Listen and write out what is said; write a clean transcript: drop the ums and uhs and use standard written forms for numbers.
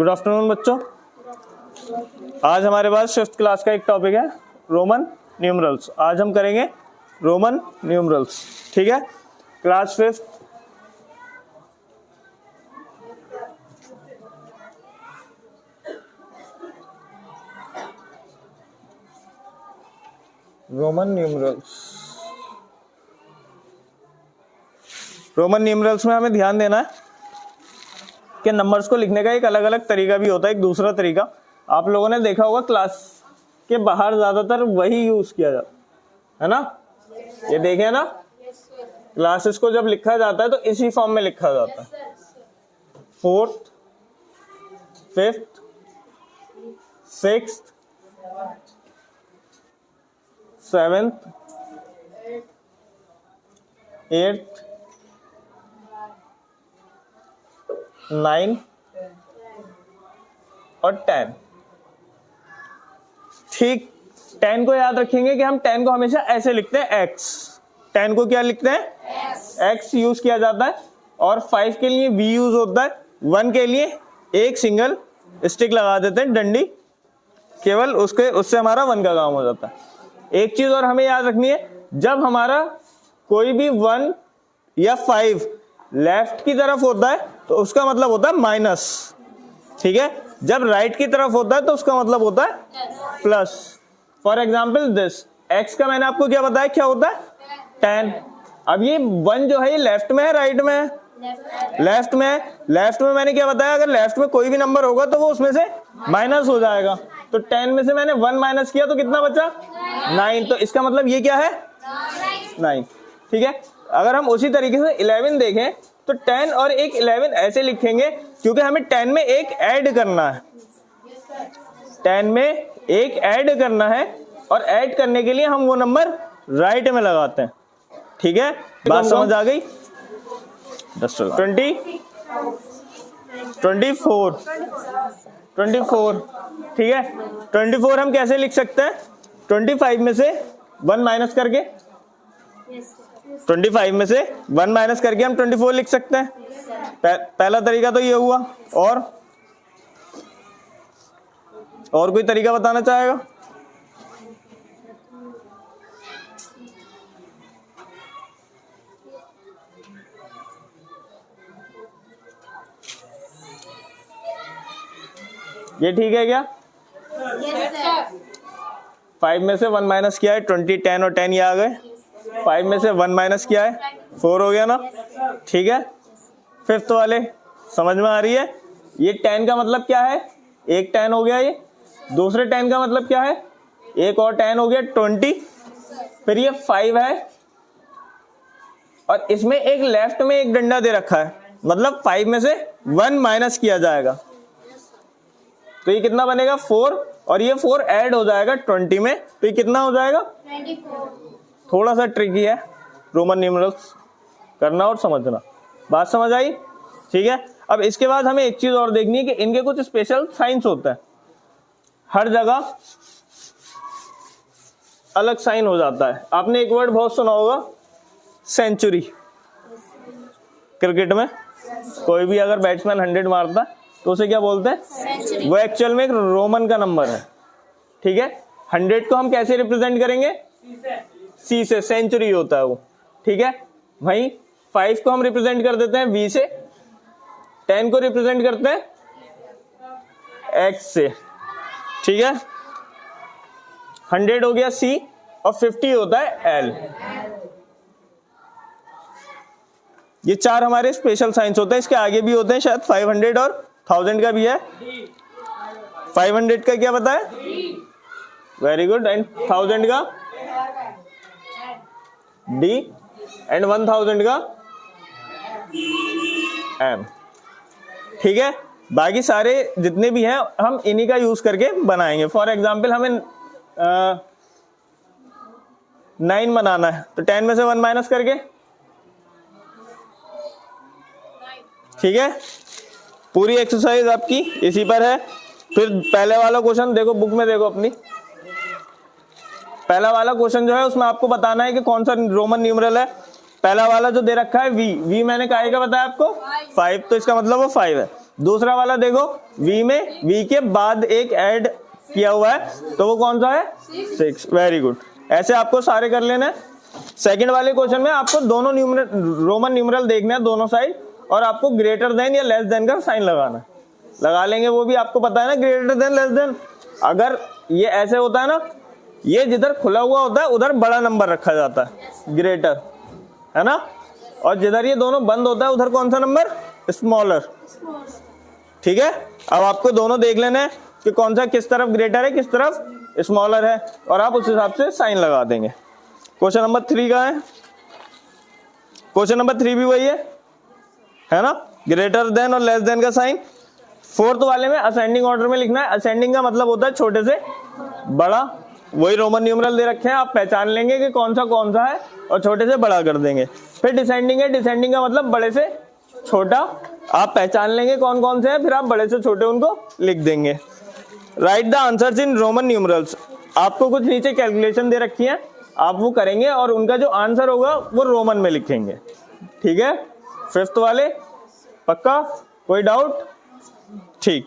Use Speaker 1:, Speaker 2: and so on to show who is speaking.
Speaker 1: Good afternoon बच्चों। आज हमारे पास 5th क्लास का एक टॉपिक है रोमन न्यूमरल्स। आज हम करेंगे रोमन न्यूमरल्स, ठीक है। Class 5th Roman numerals. Roman numerals में हमें ध्यान देना है कि नंबर्स को लिखने का एक अलग अलग तरीका भी होता है। एक दूसरा तरीका आप लोगों ने देखा होगा, क्लास के बाहर ज्यादातर वही यूज किया जाता है ना। ये देखे ना, क्लासेस को जब लिखा जाता है तो इसी फॉर्म में लिखा जाता है। 4th, 5th, 6th, 7th, 8th, 9 और 10। ठीक, 10 को याद रखेंगे कि हम 10 को हमेशा ऐसे लिखते हैं x। 10 को क्या लिखते हैं? x यूज किया जाता है। और 5 के लिए v यूज होता है। 1 के लिए एक सिंगल स्टिक लगा देते हैं, डंडी, केवल उससे हमारा 1 का काम हो जाता है। एक चीज और हमें याद रखनी है, जब हमारा कोई भी 1 या 5 लेफ्ट की तरफ होता है तो उसका मतलब होता है माइनस, ठीक है। जब राइट की तरफ होता है तो उसका मतलब होता है plus. For example this x का मैंने आपको क्या बताया, क्या होता है? 10। अब ये 1 जो है ये लेफ्ट में है राइट में है? लेफ्ट में है। लेफ्ट में मैंने क्या बताया, अगर लेफ्ट में कोई भी नंबर होगा तो वो उसमें से माइनस हो जाएगा। तो 10 में से मैंने 1 माइनस किया तो कितना बचा? 9। तो इसका मतलब ये क्या है? 9, ठीक है। अगर हम उसी तरीके से 11 देखें तो 10 और एक 11 ऐसे लिखेंगे क्योंकि हमें 10 में एक ऐड करना है। 10 में एक ऐड करना है और ऐड करने के लिए हम वो नंबर राइट में लगाते हैं, ठीक है। बात समझ आ गई? 20, 24, ठीक है। 24 हम कैसे लिख सकते हैं? 25 में से 1 माइनस करके, 25 में से 1 माइनस करके हम 24 लिख सकते हैं। पहला तरीका तो ये हुआ। और कोई तरीका बताना चाहेगा? ये ठीक है क्या?
Speaker 2: Yes, sir.
Speaker 1: 5 में से 1 माइनस किया है, 20, 10 और 10 ये आ गए। 5 में से 1 माइनस किया है, 4 हो गया ना, ठीक है। 5th वाले समझ में आ रही है? ये 10 का मतलब क्या है? एक 10 हो गया। ये दूसरे 10 का मतलब क्या है? एक और 10 हो गया, 20। फिर ये 5 है और इसमें एक लेफ्ट में एक डंडा दे रखा है, मतलब 5 में से 1 माइनस किया जाएगा तो ये कितना बनेगा? 4। और ये 4 ऐड हो जाएगा 20 में तो ये कितना हो जाएगा?
Speaker 2: 24.
Speaker 1: थोड़ा सा ट्रिकी है रोमन न्यूमरल्स करना और समझना। बात समझ आई? ठीक है। अब इसके बाद हमें एक चीज और देखनी है कि इनके कुछ स्पेशल साइंस होते हैं। हर जगह अलग साइन हो जाता है। आपने एक वर्ड बहुत सुना होगा, सेंचुरी। क्रिकेट में कोई भी अगर बैट्समैन 100 मारता है तो उसे क्या बोलते हैं?
Speaker 2: Century.
Speaker 1: वो एक्चुअल में एक रोमन का नंबर है, ठीक है। 100 को हम कैसे रिप्रेजेंट करेंगे? सी से, सेंचुरी होता है वो, ठीक है। वहीं 5 को हम रिप्रेजेंट कर देते हैं वी से, 10 को रिप्रेजेंट करते हैं एक्स से, ठीक है। 100 हो गया सी और 50 होता है एल। ये 4 हमारे स्पेशल साइंस होते हैं। इसके आगे भी होते हैं शायद, 500 और 1000 का भी है। 500 का क्या बताया? Very good. एंड 1000 का डी एंड 1000 का एम, ठीक है। बाकी सारे जितने भी हैं हम इन्हीं का यूज करके बनाएंगे। फॉर एग्जांपल हमें 9 बनाना है तो 10 में से 1 माइनस करके, ठीक है। पूरी एक्सरसाइज आपकी इसी पर है। फिर पहले वाला क्वेश्चन देखो, बुक में देखो अपनी। पहला वाला क्वेश्चन जो है उसमें आपको बताना है कि कौन सा रोमन न्यूमरल है। पहला वाला जो दे रखा है वी मैंने काहे का बताया आपको? 5, तो इसका मतलब वो 5 है। दूसरा वाला देखो, v में v के बाद एक ऐड किया हुआ है तो वो कौन सा है? 6। Very good. ऐसे आपको सारे कर लेना है। सेकंड वाले क्वेश्चन में आपको दोनों रोमन न्यूमरल देखना है दोनों साइड, और आपको ग्रेटर देन या लेस देन का साइन लगाना है। लगा लेंगे, वो भी आपको पता है ना, ग्रेटर देन लेस देन। अगर ये ऐसे होता है ना, ये जिधर खुला हुआ होता है उधर बड़ा नंबर रखा जाता है, ग्रेटर, है ना, और जिधर ये दोनों बंद होता है उधर कौन सा नंबर? स्मॉलर। ठीक है, अब आपको दोनों देख लेना है कि कौन सा किस तरफ ग्रेटर है किस तरफ स्मॉलर है, और आप उस हिसाब से साइन लगा देंगे। क्वेश्चन नंबर 3 का है, क्वेश्चन नंबर 3 भी वही है ना, ग्रेटर देन और लेस देन का साइन। फोर्थ वाले में असेंडिंग ऑर्डर में लिखना है। असेंडिंग का मतलब होता है छोटे से बड़ा, वही रोमन न्यूमरल दे रखे हैं, आप पहचान लेंगे कि कौन सा है और छोटे से बड़ा कर देंगे। फिर डिसेंडिंग है, डिसेंडिंग का मतलब बड़े से छोटा, आप पहचान लेंगे कौन कौन से हैं, फिर आप बड़े से छोटे उनको लिख देंगे। Right the answers in Roman numerals. आपको कुछ नीचे कैलकुलेशन दे रखी है, आप वो करेंगे और उनका जो आंसर होगा वो रोमन में लिखेंगे। ठीक है, फिफ्थ वाले पक्का, कोई डाउट? ठीक।